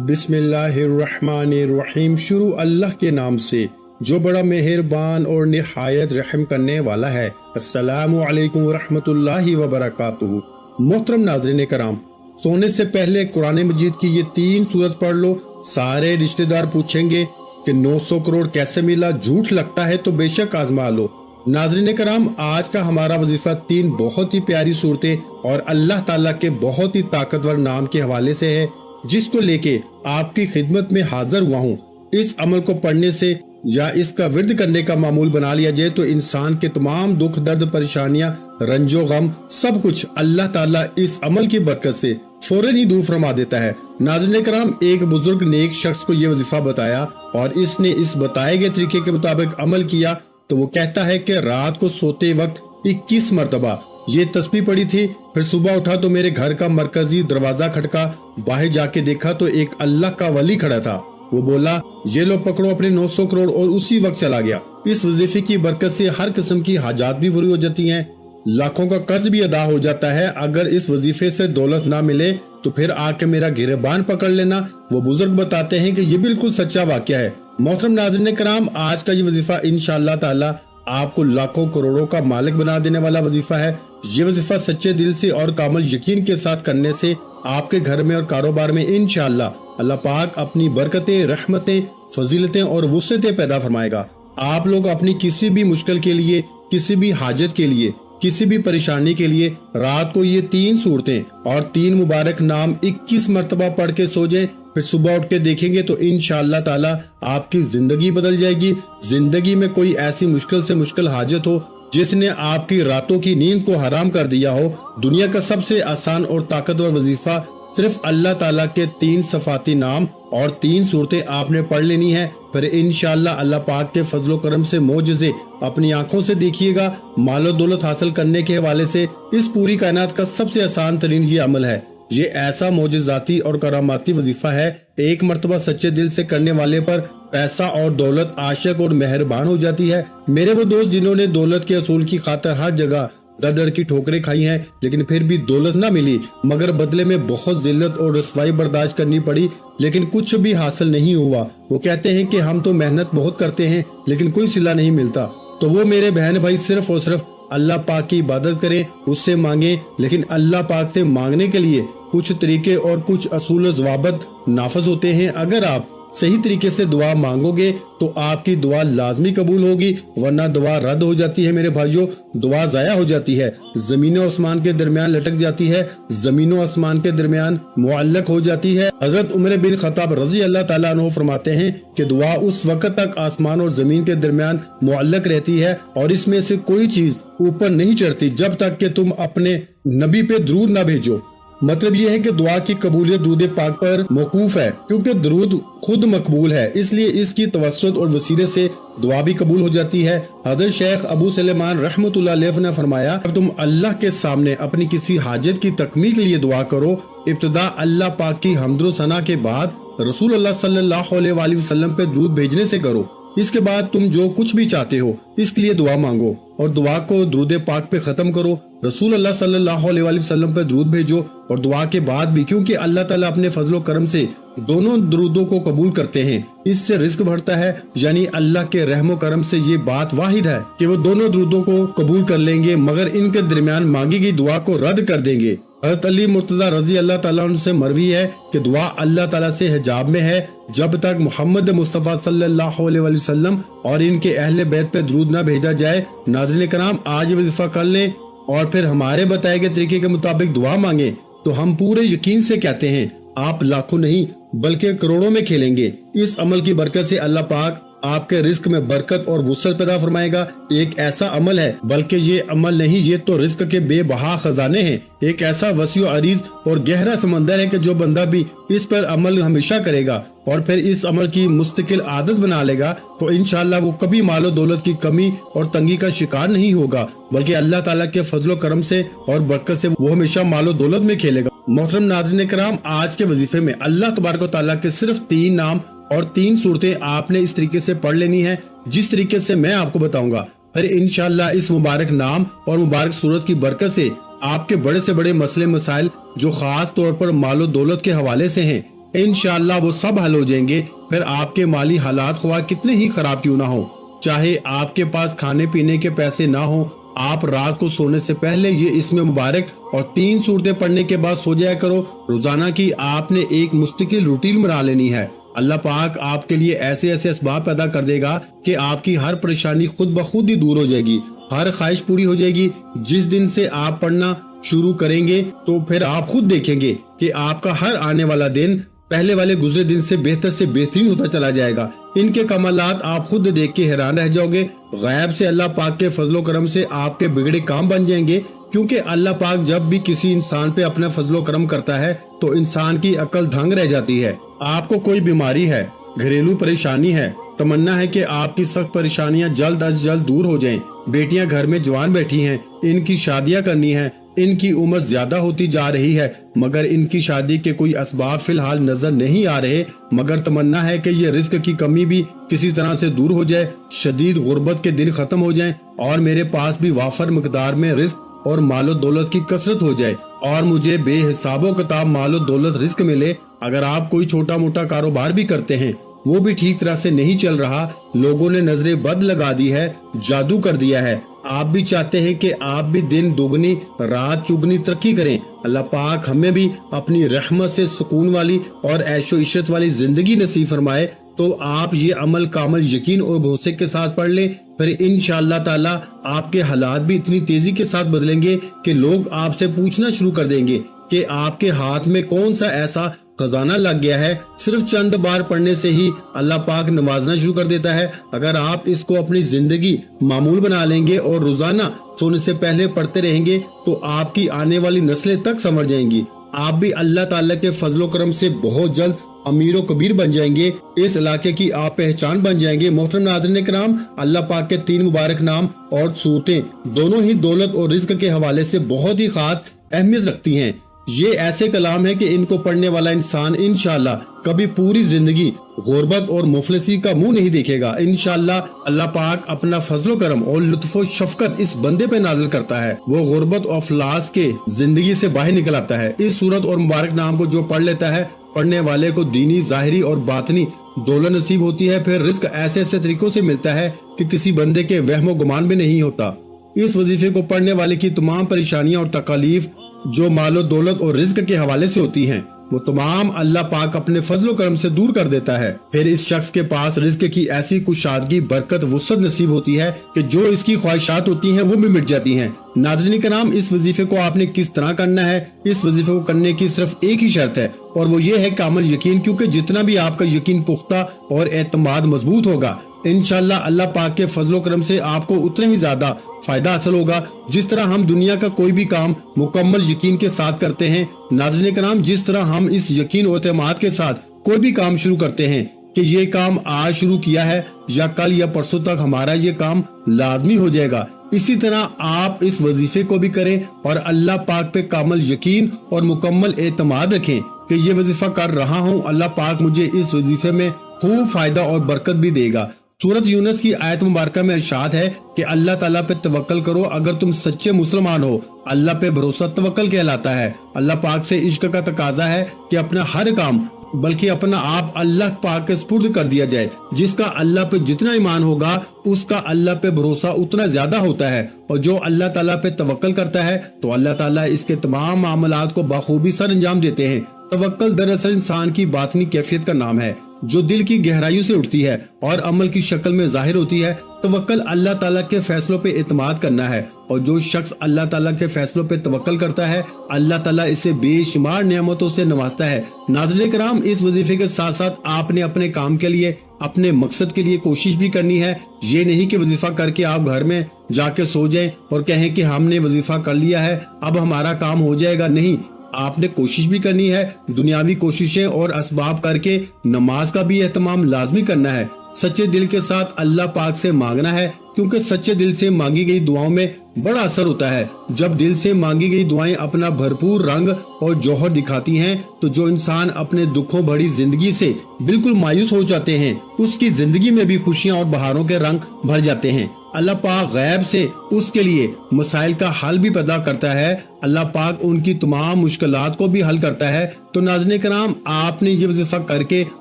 बिस्मिल्लाहिर्रहमानिर्रहीम। शुरू अल्लाह के नाम से जो बड़ा मेहरबान और निहायत रहम करने वाला है। अस्सलामु अलैकुम वरहमतुल्लाहि वबरकातुहू। मोहतरम नाज़रीन कराम, सोने से पहले कुरान मजीद की ये 3 सूरत पढ़ लो। सारे रिश्तेदार पूछेंगे कि 900 करोड़ कैसे मिला, झूठ लगता है तो बेशक आजमा लो। नाज़रीन कराम, आज का हमारा वजीफा 3 बहुत ही प्यारी सूरतें और अल्लाह ताला के बहुत ही ताकतवर नाम के हवाले से है, जिसको लेके आपकी खिदमत में हाजिर हुआ हूँ। इस अमल को पढ़ने से या इसका विर्द करने का मामूल बना लिया जाए तो इंसान के तमाम दुख दर्द परेशानियां रंजो गम सब कुछ अल्लाह ताला इस अमल की बरकत से फौरन ही दूर फरमा देता है। नाज़रीन कराम, एक बुजुर्ग ने एक शख्स को ये वजीफा बताया और इसने इस बताए गए तरीके के मुताबिक अमल किया तो वो कहता है कि रात को सोते वक्त 21 मरतबा ये तस्बीह पड़ी थी। फिर सुबह उठा तो मेरे घर का मरकजी दरवाजा खटका, बाहर जाके देखा तो एक अल्लाह का वली खड़ा था। वो बोला, ये लो पकड़ो अपने 900 करोड़, और उसी वक्त चला गया। इस वजीफे की बरकत से हर किस्म की हाजात भी पूरी हो जाती हैं, लाखों का कर्ज भी अदा हो जाता है। अगर इस वजीफे से दौलत ना मिले तो फिर आके मेरा गिरबान पकड़ लेना। वो बुजुर्ग बताते हैं कि ये बिल्कुल सच्चा वाकया है। मोहतरम नाज़रीन कराम, आज का ये वजीफा इंशाअल्लाह ताला आपको लाखों करोड़ों का मालिक बना देने वाला वजीफा है। ये वजीफा सच्चे दिल से और कामल यकीन के साथ करने से आपके घर में और कारोबार में इंशाअल्लाह अल्लाह पाक अपनी बरकतें, रहमतें, फजीलतें और वुसअतें पैदा फरमाएगा। आप लोग अपनी किसी भी मुश्किल के लिए, किसी भी हाजत के लिए, किसी भी परेशानी के लिए रात को ये 3 सूरतें और 3 मुबारक नाम 21 मरतबा पढ़ के सो जाएं। फिर सुबह उठ के देखेंगे तो इंशाअल्लाह ताला आपकी जिंदगी बदल जाएगी। जिंदगी में कोई ऐसी मुश्किल से मुश्किल हाजत हो जिसने आपकी रातों की नींद को हराम कर दिया हो, दुनिया का सबसे आसान और ताकतवर वजीफा सिर्फ अल्लाह ताला के 3 सफाती नाम और 3 सूरतें आपने पढ़ लेनी है। फिर इंशाअल्लाह अल्लाह पाक के फजलो करम से मोजज़े अपनी आंखों से देखिएगा। मालो दौलत हासिल करने के हवाले से इस पूरी कायनात का सबसे आसान तरीन ये अमल है। ये ऐसा मोजज़ाती और करामाती वजीफा है, एक मर्तबा सच्चे दिल से करने वाले पर पैसा और दौलत आशिक और मेहरबान हो जाती है। मेरे वो दोस्त जिन्होंने दौलत के असूल की खातर हर जगह दर दर की ठोकरें खाई हैं, लेकिन फिर भी दौलत ना मिली, मगर बदले में बहुत जिल्लत और रसवाई बर्दाश्त करनी पड़ी, लेकिन कुछ भी हासिल नहीं हुआ। वो कहते हैं कि हम तो मेहनत बहुत करते हैं लेकिन कोई सिला नहीं मिलता। तो वो मेरे बहन भाई सिर्फ और सिर्फ अल्लाह पाक की इबादत करें, उससे मांगे, लेकिन अल्लाह पाक से मांगने के लिए कुछ तरीके और कुछ असूल ज़वाबत नाफज होते हैं। अगर आप सही तरीके से दुआ मांगोगे तो आपकी दुआ लाजमी कबूल होगी, वरना दुआ रद्द हो जाती है। मेरे भाइयों, दुआ जाया हो जाती है, जमीन और आसमान के दरमियान लटक जाती है, जमीन और आसमान के दरमियान मुअल्लक हो जाती है। हजरत उमर बिन खत्ताब रजी अल्लाह ताला अन्हु फरमाते हैं कि दुआ उस वक्त तक आसमान और जमीन के दरमियान मुअल्लक रहती है और इसमें से कोई चीज ऊपर नहीं चढ़ती जब तक कि तुम अपने नबी पे दरूद ना भेजो। मतलब ये है कि दुआ की कबूलियत दुरूद पाक पर मौकूफ है, क्योंकि दरूद खुद मकबूल है, इसलिए इसकी तवस्सुत और वसीले से दुआ भी कबूल हो जाती है। हज़रत शेख अबू सलेमान रहमतुल्लाह अलैह ने फरमाया, अब तुम अल्लाह के सामने अपनी किसी हाजत की तकमील के लिए दुआ करो, इब्तिदा अल्लाह पाक की हम्दो सना के बाद रसूल अल्लाह सल्लल्लाहु अलैहि वसल्लम पे दरूद भेजने से करो। इसके बाद तुम जो कुछ भी चाहते हो इसके लिए दुआ मांगो और दुआ को दरूद पाक पे खत्म करो। रसूल अल्लाह सल्लल्लाहु अलैहि वसल्लम पे दरूद भेजो और दुआ के बाद भी, क्योंकि अल्लाह ताला अपने फजलो करम से दोनों दरूदों को कबूल करते हैं, इससे रिस्क बढ़ता है। यानी अल्लाह के रहमो करम से ये बात वाहिद है कि वो दोनों दरूदों को कबूल कर लेंगे, मगर इनके दरमियान मांगी गई दुआ को रद्द कर देंगे। हज़रत अली मुर्तज़ा रजी अल्लाह ताला अन्हु से मरवी है कि दुआ अल्लाह ताला से हिजाब में है, जब तक मोहम्मद मुस्तफ़ा सल्लल्लाहु अलैहि वसल्लम और इनके अहले बैत पे दरूद ना भेजा जाए। नाज़रीन कराम, आज वजीफा कर लें और फिर हमारे बताए गए तरीके के मुताबिक दुआ मांगे तो हम पूरे यकीन से कहते हैं आप लाखों नहीं बल्कि करोड़ों में खेलेंगे। इस अमल की बरकत से अल्लाह पाक आपके रिस्क में बरकत और वुसअत पैदा फरमाएगा। एक ऐसा अमल है, बल्कि ये अमल नहीं, ये तो रिस्क के बेबहा खजाने हैं। एक ऐसा वसीओ अरीज और गहरा समंदर है कि जो बंदा भी इस पर अमल हमेशा करेगा और फिर इस अमल की मुस्तकिल आदत बना लेगा तो इंशाअल्लाह वो कभी मालो दौलत की कमी और तंगी का शिकार नहीं होगा, बल्कि अल्लाह ताला के फजलो करम से और बरकत से वो हमेशा मालो दौलत में खेलेगा। मोहतरम नाज़रीन कराम, आज के वजीफे में अल्लाह तबारक व तआला के सिर्फ 3 नाम और 3 सूरतें आपने इस तरीके से पढ़ लेनी है जिस तरीके से मैं आपको बताऊंगा। फिर इंशाअल्लाह इस मुबारक नाम और मुबारक सूरत की बरकत से आपके बड़े से बड़े मसले मसाइल जो खास तौर पर मालो दौलत के हवाले से हैं इंशाअल्लाह वो सब हल हो जाएंगे। फिर आपके माली हालात ख्वाह कितने ही खराब क्यों ना हो, चाहे आपके पास खाने पीने के पैसे ना हो, आप रात को सोने से पहले ये इसमें मुबारक और 3 सूरतें पढ़ने के बाद सो जाया करो। रोजाना की आपने एक मुस्तकिल रूटीन बना लेनी है। अल्लाह पाक आपके लिए ऐसे ऐसे असबाब पैदा कर देगा कि आपकी हर परेशानी खुद ब खुद ही दूर हो जाएगी, हर ख्वाहिश पूरी हो जाएगी। जिस दिन से आप पढ़ना शुरू करेंगे तो फिर आप खुद देखेंगे कि आपका हर आने वाला दिन पहले वाले गुजरे दिन से बेहतरीन होता चला जाएगा। इनके कमालात आप खुद देख के हैरान रह जाओगे। गैब से अल्लाह पाक के फजलो करम से आपके बिगड़े काम बन जाएंगे, क्योंकि अल्लाह पाक जब भी किसी इंसान पे अपना फजलो करम करता है तो इंसान की अकल दंग रह जाती है। आपको कोई बीमारी है, घरेलू परेशानी है, तमन्ना है कि आपकी सख्त परेशानियां जल्द अज जल्द दूर हो जाएं। बेटियां घर में जवान बैठी हैं, इनकी शादियां करनी है, इनकी उम्र ज्यादा होती जा रही है मगर इनकी शादी के कोई असबाब फिलहाल नजर नहीं आ रहे, मगर तमन्ना है कि ये रिस्क की कमी भी किसी तरह से दूर हो जाए, शदीद गुर्बत के दिन खत्म हो जाएं और मेरे पास भी वाफर मकदार में रिस्क और मालो दौलत की कसरत हो जाए और मुझे बेहिसाबो किताब मालो दौलत रिस्क मिले। अगर आप कोई छोटा मोटा कारोबार भी करते हैं, वो भी ठीक तरह से नहीं चल रहा, लोगों ने नजरें बद लगा दी है, जादू कर दिया है, आप भी चाहते हैं कि आप भी दिन दुगनी रात चुगनी तरक्की करें, अल्लाह पाक हमें भी अपनी रहमत से सुकून वाली और ऐशो इशरत वाली जिंदगी नसीब फरमाए, तो आप ये अमल कामल यकीन और भरोसे के साथ पढ़ लें। फिर इंशाअल्लाह ताला आपके हालात भी इतनी तेजी के साथ बदलेंगे कि लोग आपसे पूछना शुरू कर देंगे कि आपके हाथ में कौन सा ऐसा खजाना लग गया है। सिर्फ चंद बार पढ़ने से ही अल्लाह पाक नवाजना शुरू कर देता है। अगर आप इसको अपनी जिंदगी मामूल बना लेंगे और रोजाना सोने से पहले पढ़ते रहेंगे तो आपकी आने वाली नस्लें तक समझ जाएंगी। आप भी अल्लाह ताला के फजलो करम से बहुत जल्द अमीरो कबीर बन जाएंगे, इस इलाके की आप पहचान बन जाएंगे। मोहतरम नाज़रीन किराम, अल्लाह पाक के 3 मुबारक नाम और सूरतें दोनों ही दौलत और रिज्क के हवाले से बहुत ही खास अहमियत रखती हैं। ये ऐसे कलाम है कि इनको पढ़ने वाला इंसान इंशाअल्लाह कभी पूरी जिंदगी गुर्बत और मुफलिसी का मुंह नहीं देखेगा। इंशाअल्लाह अल्लाह पाक अपना फजलो करम और लुत्फो शफकत इस बंदे पे नाजिल करता है, वो गुर्बत और अफलास के जिंदगी से बाहर निकल आता है। इस सूरत और मुबारक नाम को जो पढ़ लेता है, पढ़ने वाले को दीनी ज़ाहिरी और बातनी दौलत नसीब होती है। फिर रिस्क ऐसे ऐसे तरीकों से मिलता है कि किसी बंदे के वहमो गुमान में नहीं होता। इस वजीफे को पढ़ने वाले की तमाम परेशानियां और तकालीफ जो मालो दौलत और रिज्क के हवाले से होती हैं, वो तमाम अल्लाह पाक अपने फजलो करम से दूर कर देता है। फिर इस शख्स के पास रिज्क की ऐसी कुशादगी, बरकत, वुसअत नसीब होती है कि जो इसकी ख्वाहिशात होती हैं वो भी मिट जाती हैं। नाज़रीन किराम, इस वजीफे को आपने किस तरह करना है? इस वजीफे को करने की सिर्फ एक ही शर्त है और वो ये है कामिल यकीन, क्योंकि जितना भी आपका यकीन पुख्ता और एतमाद मजबूत होगा, इंशाअल्लाह अल्लाह पाक के फजलो करम से आपको उतना ही ज्यादा फायदा हासिल होगा। जिस तरह हम दुनिया का कोई भी काम मुकम्मल यकीन के साथ करते हैं, नाज़रीन किराम, जिस तरह हम इस यकीन और एतमाद के साथ कोई भी काम शुरू करते हैं कि ये काम आज शुरू किया है या कल या परसों तक हमारा ये काम लाजमी हो जाएगा, इसी तरह आप इस वजीफे को भी करें और अल्लाह पाक पे कामिल यकीन और मुकम्मल एतमाद रखें कि ये वजीफा कर रहा हूँ, अल्लाह पाक मुझे इस वजीफे में खूब फायदा और बरकत भी देगा। सूरत यूनुस की आयत मुबारक में इरशाद है कि अल्लाह ताला पे तवक्कल करो अगर तुम सच्चे मुसलमान हो। अल्लाह पे भरोसा तवक्कल कहलाता है। अल्लाह पाक से इश्क का तकाजा है कि अपना हर काम बल्कि अपना आप अल्लाह पाक के सुपुर्द कर दिया जाए। जिसका अल्लाह पे जितना ईमान होगा उसका अल्लाह पे भरोसा उतना ज्यादा होता है, और जो अल्लाह ताला पे तवक्कल करता है तो अल्लाह ताला इसके तमाम मामलात को बखूबी सर अंजाम देते हैं। तवक्कल दरअसल इंसान की बातनी कैफियत का नाम है जो दिल की गहराइयों से उठती है और अमल की शक्ल में जाहिर होती है। तवक्कल अल्लाह ताला के फैसलों पे इत्मीनान करना है, और जो शख्स अल्लाह ताला के फैसलों पे तवक्कल करता है, अल्लाह ताला इसे बेशुमार नेमतों से नवाजता है। नाज़रीन किराम, इस वजीफे के साथ साथ आपने अपने काम के लिए, अपने मकसद के लिए कोशिश भी करनी है। ये नहीं कि वजीफा करके आप घर में जाके सो जाएं और कहें कि हमने वजीफा कर लिया है अब हमारा काम हो जाएगा। नहीं, आपने कोशिश भी करनी है, दुनियावी कोशिशें और असबाब करके नमाज का भी एहतमाम लाजमी करना है। सच्चे दिल के साथ अल्लाह पाक से मांगना है, क्योंकि सच्चे दिल से मांगी गई दुआओं में बड़ा असर होता है। जब दिल से मांगी गई दुआएं अपना भरपूर रंग और जौहर दिखाती हैं, तो जो इंसान अपने दुखों भरी जिंदगी से बिल्कुल मायूस हो जाते हैं, उसकी जिंदगी में भी खुशियां और बहारों के रंग भर जाते हैं। اللہ پاک غیب سے اس کے لیے مسائل کا حل بھی پیدا کرتا ہے، اللہ پاک ان کی تمام مشکلات کو بھی حل کرتا ہے۔ تو ناظرین کرام، آپ نے یہ وظیفہ کر کے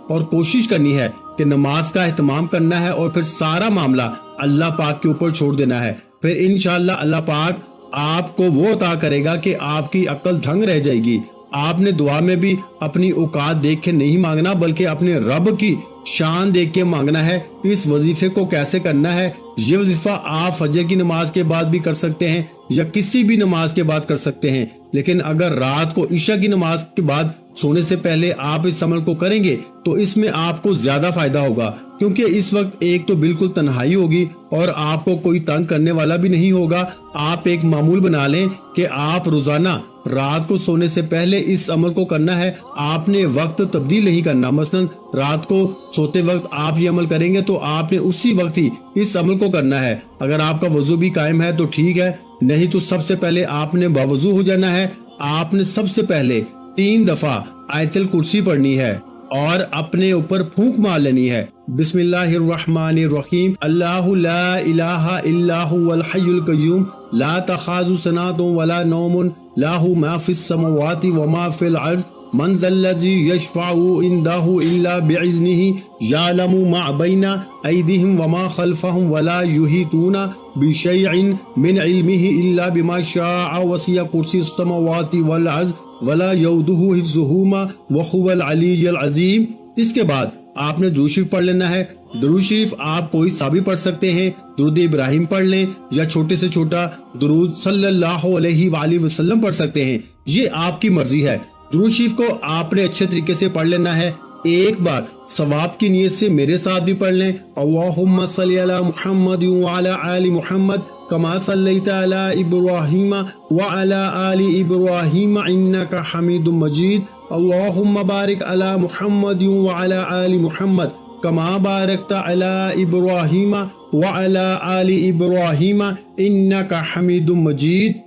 اور کوشش کرنی ہے کہ نماز کا اہتمام کرنا ہے اور پھر سارا معاملہ اللہ پاک کے اوپر چھوڑ دینا ہے۔ پھر انشاءاللہ اللہ پاک آپ کو وہ عطا کرے گا کہ آپ کی عقل دھنگ رہ جائے گی۔ آپ نے دعا میں بھی اپنی اوقات دیکھ کے نہیں مانگنا، بلکہ اپنے رب کی شان دیکھ کے مانگنا ہے۔ اس وظیفے کو کیسے کرنا ہے؟ یہ وظیفہ آپ فجر کی نماز کے بعد بھی کر سکتے ہیں یا کسی بھی نماز کے بعد کر سکتے ہیں، لیکن اگر رات کو عشاء کی نماز کے بعد سونے سے پہلے آپ اس عمل کو کریں گے تو اس میں آپ کو زیادہ فائدہ ہوگا، کیونکہ اس وقت ایک تو بالکل تنہائی ہوگی اور آپ کو کوئی تنگ کرنے والا بھی نہیں ہوگا۔ آپ ایک معمول بنا لیں کہ آپ روزانہ رات کو سونے سے پہلے اس عمل کو کرنا ہے، آپ نے وقت تبدیل نہیں کرنا۔ مثلا رات کو سوتے وقت آپ یہ عمل کریں گے تو آپ نے اسی وقت ہی اس عمل کو کرنا ہے۔ اگر آپ کا وضو بھی قائم ہے تو ٹھیک ہے، نہیں تو سب سے پہلے آپ نے باوضو ہو جانا ہے۔ آپ نے سب سے پہلے 3 دفعہ آیت الکرسی پڑھنی ہے اور اپنے اوپر پھونک مار لینی ہے۔ بسم اللہ الرحمن الرحیم، اللہ لا الہ الا هو الحی القیوم لا تأخذہ سنۃ ولا نوم لہ ما فی السماوات وما فی الارض من ذا الذی یشفع عنده الا باذنہ یعلم ما بین ایدیہم وما خلفہم ولا یحیطون بشیء من علمہ الا بما شاء وسع کرسی السماوات والارض ولا یؤودہ حفظہما وہو العلی العظیم۔ اس کے بعد آپ نے درود شریف پڑھ لینا ہے۔ درود شریف آپ کوئی سا بھی پڑھ سکتے ہیں، درود ابراہیم پڑھ لیں یا چھوٹے سے چھوٹا درود صلی اللہ علیہ وآلہ وسلم پڑھ سکتے ہیں، یہ آپ کی مرضی ہے۔ درود شریف کو آپ نے اچھے طریقے سے پڑھ لینا ہے۔ ایک بار ثواب کی نیت سے میرے ساتھ بھی پڑھ لیں، اللہم صلی علی محمد وعلی آل محمد کما صلیت علی ابراہیم وعلی آل ابراہیم انک حمید مجید، اللہم بارک علی محمد وعلی آل محمد کما بارکت علی ابراہیم وعلی آل ابراہیم انک حمید مجید۔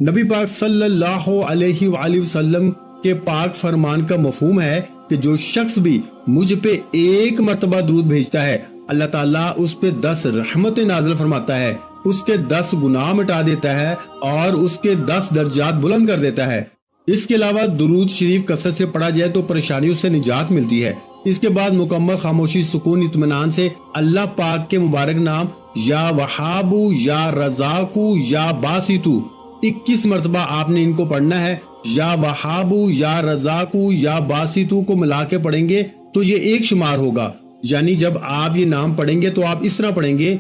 نبی پاک صلی اللہ علیہ وآلہ وسلم کے پاک فرمان کا مفہوم ہے کہ جو شخص بھی مجھ پہ ایک مرتبہ درود بھیجتا ہے، اللہ تعالیٰ اس پہ 10 رحمتیں نازل فرماتا ہے، اس کے 10 گناہ مٹا دیتا ہے اور اس کے 10 درجات بلند کر دیتا ہے۔ اس کے علاوہ درود شریف کثرت سے پڑھا جائے تو پریشانیوں سے نجات ملتی ہے۔ اس کے بعد مکمل خاموشی، سکون، اطمینان سے اللہ پاک کے مبارک نام یا وہابو یا رزاقو یا باسطو 21 مرتبہ آپ نے ان کو پڑھنا ہے۔ یا وہابو یا رزاقو یا باسطو کو ملا کے پڑھیں گے تو یہ ایک شمار ہوگا، یعنی جب آپ یہ نام پڑھیں گے تو آپ اس طرح پڑھیں گے،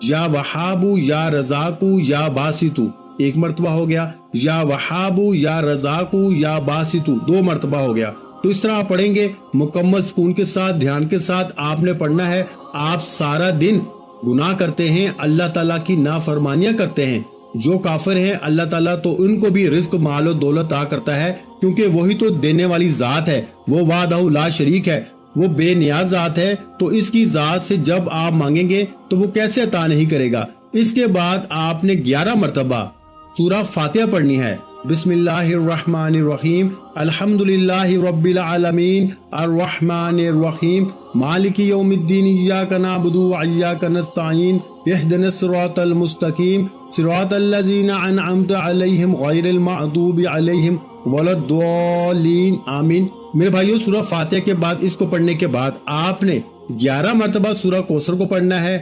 یا وہابو یا رزاقو یا باسطو 1 مرتبہ ہو گیا، یا وہابو یا رزاقو یا باسطو 2 مرتبہ ہو گیا۔ تو اس طرح آپ پڑھیں گے، مکمل سکون کے ساتھ، دھیان کے ساتھ آپ نے پڑھنا ہے۔ آپ سارا دن گناہ کرتے ہیں، اللہ تعالیٰ کی نافرمانیاں کرتے ہیں۔ جو کافر ہیں اللہ تعالیٰ تو ان کو بھی رزق، مال و دولت عطا کرتا ہے، کیونکہ وہی تو دینے والی ذات ہے، وہ وحدہ لا شریک ہے، وہ بے نیاز ذات ہے۔ تو اس کی ذات سے جب آپ مانگیں گے تو وہ کیسے عطا نہیں کرے گا۔ اس کے بعد آپ نے 11 مرتبہ سورہ فاتحہ پڑھنی ہے۔ بسم اللہ الرحمن الرحیم، الحمدللہ رب العالمین، الرحمن الرحیم، مالک یوم الدین، ایاک نعبد و ایاک نستعین، اہدنا الصراط المستقیم، صراط الذین انعمت علیہم غیر المغضوب علیہم ولا الضالین، آمین۔ میرے بھائیو، سورہ فاتحہ کے بعد اس کو پڑھنے کے بعد آپ نے 11 مرتبہ سورہ کوثر کو پڑھنا ہے۔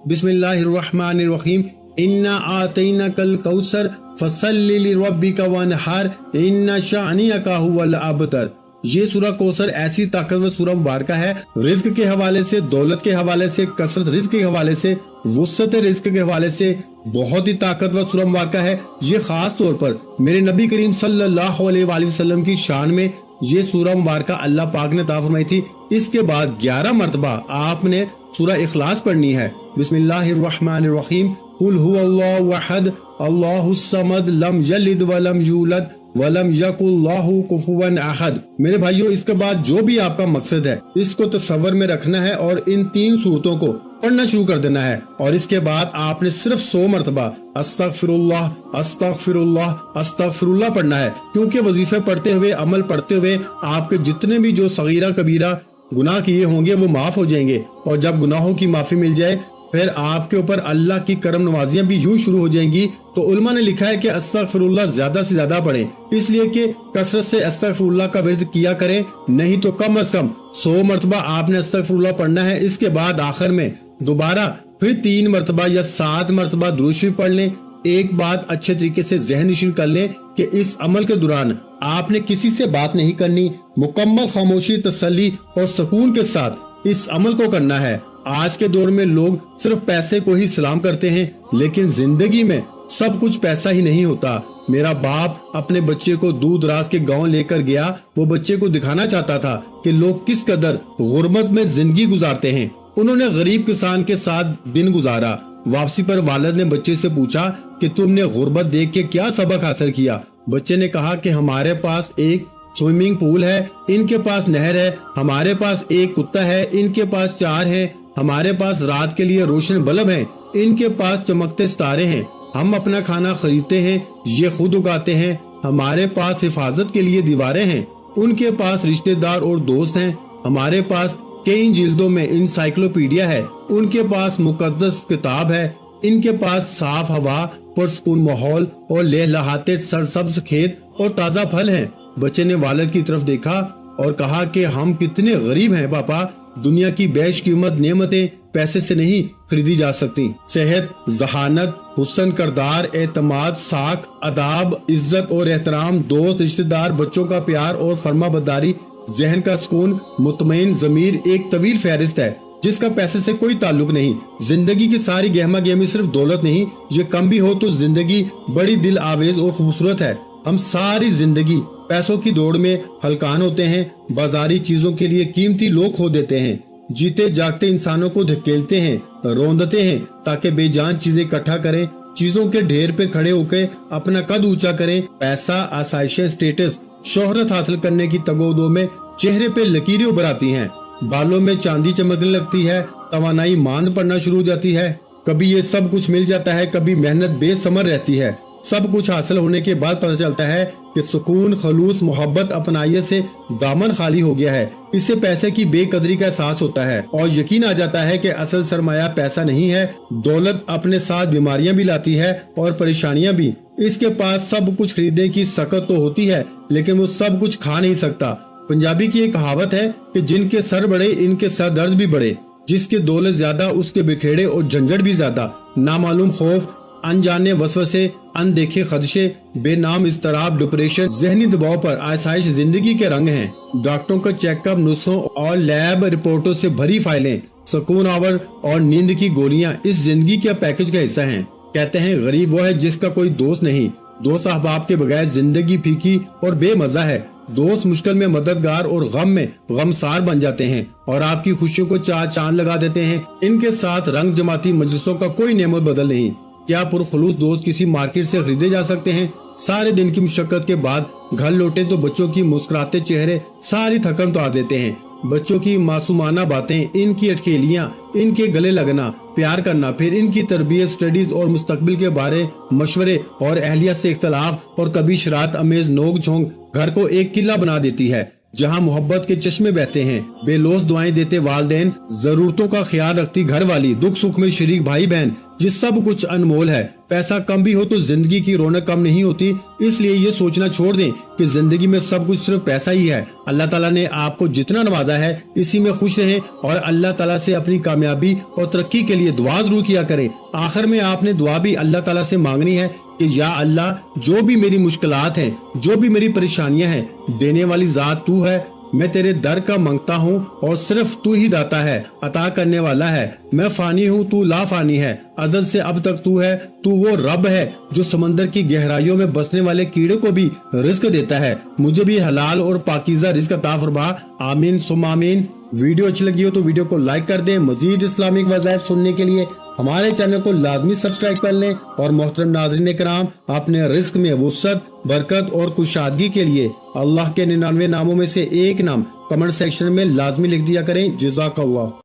بسم اللہ الرحمن الرحیم، انا آتیناک الکوثر فصلی لربک وانحر ان شانئک ھو الابتر۔ یہ سورہ کوثر ایسی طاقتور سورہ مبارکہ ہے، رزق کے حوالے سے، دولت کے حوالے سے، کثرت رزق کے حوالے سے، وسعت رزق کے حوالے سے بہت ہی طاقتور سورہ مبارکہ ہے۔ یہ خاص طور پر میرے نبی کریم صلی اللہ علیہ وآلہ وسلم کی شان میں یہ سورہ مبارکہ اللہ پاک نے عطا فرمائی تھی۔ اس کے بعد 11 مرتبہ آپ نے سورہ اخلاص پڑھنی ہے۔ بسم اللہ الرحمن الرحیم، قل هو اللہ احد اللہ الصمد لم یلد ولم یولد ولم یکن لہ کفوا احد۔ میرے بھائیو، اس کے بعد جو بھی آپ کا مقصد ہے اس کو تصور میں رکھنا ہے اور ان 3 صورتوں کو پڑھنا شروع کر دینا ہے، اور اس کے بعد آپ نے صرف 100 مرتبہ استغفر اللہ استغفر اللہ استغفر اللہ پڑھنا ہے، کیونکہ وظیفے پڑھتے ہوئے، عمل پڑھتے ہوئے آپ کے جتنے بھی جو صغیرہ کبیرہ گناہ کیے ہوں گے وہ معاف ہو جائیں گے، اور جب گناہوں کی معافی مل جائے फिर आपके ऊपर अल्लाह की करम नवाजियां भी यूं शुरू हो जाएंगी। तो उलमा ने लिखा है कि अस्तगफिरुल्लाह ज्यादा से ज्यादा पढ़ें, इसलिए कि कसरत से अस्तगफिरुल्लाह का विर्द किया करें, नहीं तो कम अज कम 100 मरतबा आपने अस्तगफिरुल्लाह पढ़ना है। इसके बाद आखिर में दोबारा फिर 3 मरतबा या 7 मरतबा दुरूद शरीफ पढ़ लें। एक बात अच्छे तरीके से ज़हन नशीन कर लें कि इस अमल के दौरान आपने किसी से बात नहीं करनी, मुकम्मल खामोशी, तसल्ली और सुकून के साथ इस अमल को करना है। आज के दौर में लोग सिर्फ पैसे को ही सलाम करते हैं, लेकिन जिंदगी में सब कुछ पैसा ही नहीं होता। मेरा बाप अपने बच्चे को दूर दराज के गांव लेकर गया। वो बच्चे को दिखाना चाहता था कि लोग किस कदर गुर्बत में जिंदगी गुजारते हैं। उन्होंने गरीब किसान के साथ दिन गुजारा। वापसी पर वालिद ने बच्चे से पूछा कि तुमने गुर्बत देख के क्या सबक हासिल किया। बच्चे ने कहा कि हमारे पास एक स्विमिंग पूल है, इनके पास नहर है, हमारे पास एक कुत्ता है, इनके पास 4 है, हमारे पास रात के लिए रोशन बल्ब हैं, इनके पास चमकते सितारे हैं, हम अपना खाना खरीदते हैं, ये खुद उगाते हैं, हमारे पास हिफाजत के लिए दीवारें हैं, उनके पास रिश्तेदार और दोस्त हैं, हमारे पास कई जिल्दों में इंसाइक्लोपीडिया है, उनके पास मुकद्दस किताब है, इनके पास साफ हवा, पुरसकून माहौल और लहलहाते सरसब्ज खेत और ताज़ा फल हैं। बच्चे ने वालिद की तरफ देखा और कहा कि हम कितने गरीब हैं पापा, दुनिया की बेशकीमत नेमतें पैसे से नहीं खरीदी जा सकती। सेहत, जहानत, हुस्न किरदार, एतमाद, साख, अदाब, इज्जत और एहतराम, दोस्त, रिश्तेदार, बच्चों का प्यार और फर्माबरदारी, जहन का सुकून, मुतमईन ज़मीर, एक तवील फहरिस्त है जिसका पैसे से कोई ताल्लुक नहीं। जिंदगी की सारी गहमा गहमी सिर्फ दौलत नहीं, ये कम भी हो तो जिंदगी बड़ी दिल आवेज और खूबसूरत है। हम सारी जिंदगी पैसों की दौड़ में हलकान होते हैं, बाजारी चीजों के लिए कीमती लोग खो देते हैं, जीते जागते इंसानों को धकेलते हैं, रोंदते हैं ताकि बेजान चीजें इकट्ठा करें, चीजों के ढेर पे खड़े होकर अपना कद ऊंचा करें। पैसा, आसाइशें, स्टेटस, शोहरत हासिल करने की तगोदो में चेहरे पे लकीरें उभर आती हैं, बालों में चांदी चमकने लगती है, तवानाई मांद पड़ना शुरू हो जाती है। कभी ये सब कुछ मिल जाता है, कभी मेहनत बेसमर रहती है। सब कुछ हासिल होने के बाद पता चलता है कि सुकून, खलूस, मोहब्बत, अपनाइयत से दामन खाली हो गया है। इससे पैसे की बेकदरी का एहसास होता है और यकीन आ जाता है कि असल सरमाया पैसा नहीं है। दौलत अपने साथ बीमारियां भी लाती है और परेशानियां भी। इसके पास सब कुछ खरीदने की सकत तो होती है, लेकिन वो सब कुछ खा नहीं सकता। पंजाबी की एक कहावत है कि जिनके सर बड़े इनके सर दर्द भी बड़े, जिसके दौलत ज्यादा उसके बिखेड़े और झंझट भी ज्यादा। नामालूम खौफ, अनजाने वसवसे, अनदेखे खदशे, बेनाम इस्तराब, डिप्रेशन, जहनी दबाव पर आसाइश जिंदगी के रंग हैं। डॉक्टरों का चेकअप, नुस्खों और लैब रिपोर्टों से भरी फाइलें, सुकून आवर और नींद की गोलियां इस जिंदगी के पैकेज का हिस्सा हैं। कहते हैं गरीब वो है जिसका कोई दोस्त नहीं। दोस्त अहबाब के बगैर जिंदगी फीकी और बेमजा है। दोस्त मुश्किल में मददगार और गम में गमसार बन जाते हैं और आपकी खुशियों को चार चांद लगा देते हैं। इनके साथ रंग जमाती मजलिसों का कोई नेमत बदल नहीं। क्या पुरखुलूस दोस्त किसी मार्केट से खरीदे जा सकते हैं? सारे दिन की मुशक्कत के बाद घर लौटे तो बच्चों की मुस्कुराते चेहरे सारी थकन तो आ देते हैं। बच्चों की मासूमाना बातें, इनकी अटखेलियां, इनके गले लगना, प्यार करना, फिर इनकी तरबियत, स्टडीज और मुस्तकबिल के बारे मशवरे और अहलिया से इख्तलाफ और कभी शरारत अमेज नोक झोंक घर को एक किला बना देती है जहां मोहब्बत के चश्मे बहते हैं। बेलोस दुआएं देते वालदेन, जरूरतों का ख्याल रखती घर वाली, दुख सुख में शरीक भाई बहन, ये सब कुछ अनमोल है। पैसा कम भी हो तो जिंदगी की रौनक कम नहीं होती। इसलिए ये सोचना छोड़ दें कि जिंदगी में सब कुछ सिर्फ पैसा ही है। अल्लाह ताला ने आपको जितना नवाजा है इसी में खुश रहें और अल्लाह ताला से अपनी कामयाबी और तरक्की के लिए दुआ जरूर किया करें। आखिर में आपने दुआ भी अल्लाह ताला से मांगनी है कि या अल्लाह, जो भी मेरी मुश्किलात हैं, जो भी मेरी परेशानियां हैं, देने वाली जात तू है। मैं तेरे दर का मांगता हूँ और सिर्फ तू ही दाता है, अता करने वाला है। मैं फानी हूँ, तू ला फानी है। अज़ल से अब तक तू है। तू वो रब है जो समंदर की गहराइयों में बसने वाले कीड़े को भी रिस्क देता है। मुझे भी हलाल और पाकीज़ा रिस्क अता फरमा। आमीन सुम्मा आमीन। वीडियो अच्छी लगी हो तो वीडियो को लाइक कर दें। मजीद इस्लामिक वज़ाइफ सुनने के लिए हमारे चैनल को लाजमी सब्सक्राइब कर लें। और मोहतरम नाज़रीन कराम, अपने रिस्क में वुसअत, बरकत और कुशादगी के लिए अल्लाह के 99 नामों में से एक नाम कमेंट सेक्शन में लाजमी लिख दिया करें। जज़ाकल्लाह।